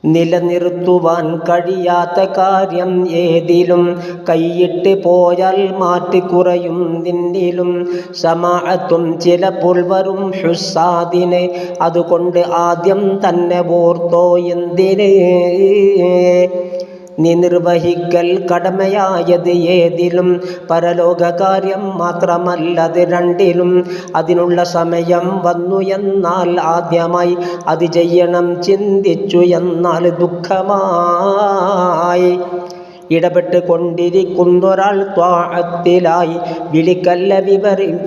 നിലനിർത്തുവാൻ കഴിയാത്ത കാര്യം ഏതിലും കൈയിട്ട് പോയാൽ മാറ്റി കുറയും നിന്നിലും സമാഅത്തും ചിലപ്പോൾ വരും ഹുസ്സാദിന്. അതുകൊണ്ട് ആദ്യം തന്നെ ഓർത്തോ എന്തിന് നീ നിർവഹിക്കൽ കടമയായത് ഏതിലും പരലോകകാര്യം മാത്രമല്ലത് രണ്ടിലും. അതിനുള്ള സമയം വന്നു എന്നാൽ ആദ്യമായി അത് ചെയ്യണം, ചിന്തിച്ചു എന്നാൽ ദുഃഖമായി. ഇടപെട്ട് കൊണ്ടിരിക്കുന്നൊരാൾ ത്വാഅത്തിലായി വിളിക്കല്ല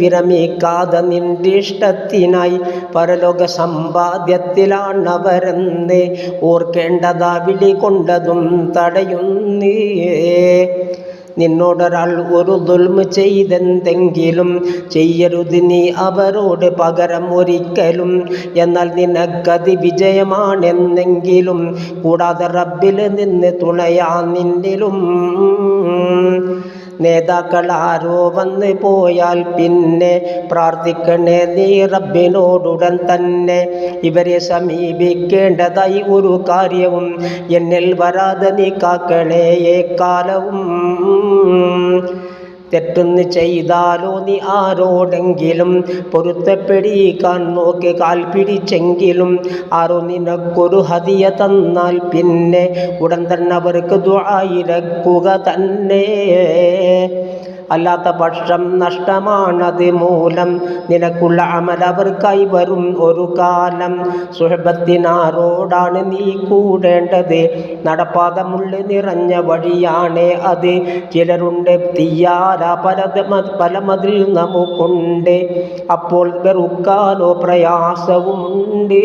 വിരമിക്കാതെ നിന്റെ ഇഷ്ടത്തിനായി. പരലോക സമ്പാദ്യത്തിലാണവരെന്ന് ഓർക്കേണ്ടതാ വിളി കൊണ്ടതും തടയുന്നേ. നിന്നോടൊരാൾ ഒരു ദുൽമ് ചെയ്തെന്തെങ്കിലും ചെയ്യരുത് നീ അവരോട് പകരം ഒരിക്കലും. എന്നാൽ നിനക്കത് വിജയമാണെന്നെങ്കിലും കൂടാതെ റബ്ബിൽ നിന്ന് തുണയാ നിന്നിലും. നേതാക്കൾ ആരോ വന്ന് പോയാൽ പിന്നെ പ്രാർത്ഥിക്കണേ നീ റബ്ബിനോടുടൻ തന്നെ. ഇവരെ സമീപിക്കേണ്ടതായി ഒരു കാര്യവും എന്നിൽ വരാതെ നീ കാക്കണേ എക്കാലവും. തെറ്റൊന്ന് ചെയ്താലോ നീ ആരോടെങ്കിലും പൊരുത്തപ്പെടിക്കാൻ നോക്കി കാൽ പിടിച്ചെങ്കിലും ആരോ നിനക്കൊരു ഹദിയ തന്നാൽ പിന്നെ ഉടൻ തന്നെ അവർക്ക് ദുആയിരക്കുക തന്നെ. അല്ലാത്ത പക്ഷം നഷ്ടമാണത് മൂലം നിനക്കുള്ള അമൽ അവർക്കായി വരും ഒരു കാലം. സുഹബത്തിനാരോടാണ് നീ കൂടേണ്ടത്, നടപ്പാതമുള്ള നിറഞ്ഞ വഴിയാണ് അത്. ചിലരുണ്ട് തീയാര പലമതിൽ നമുക്കുണ്ട്, അപ്പോൾ വെറുക്കാനോ പ്രയാസവുമുണ്ട്.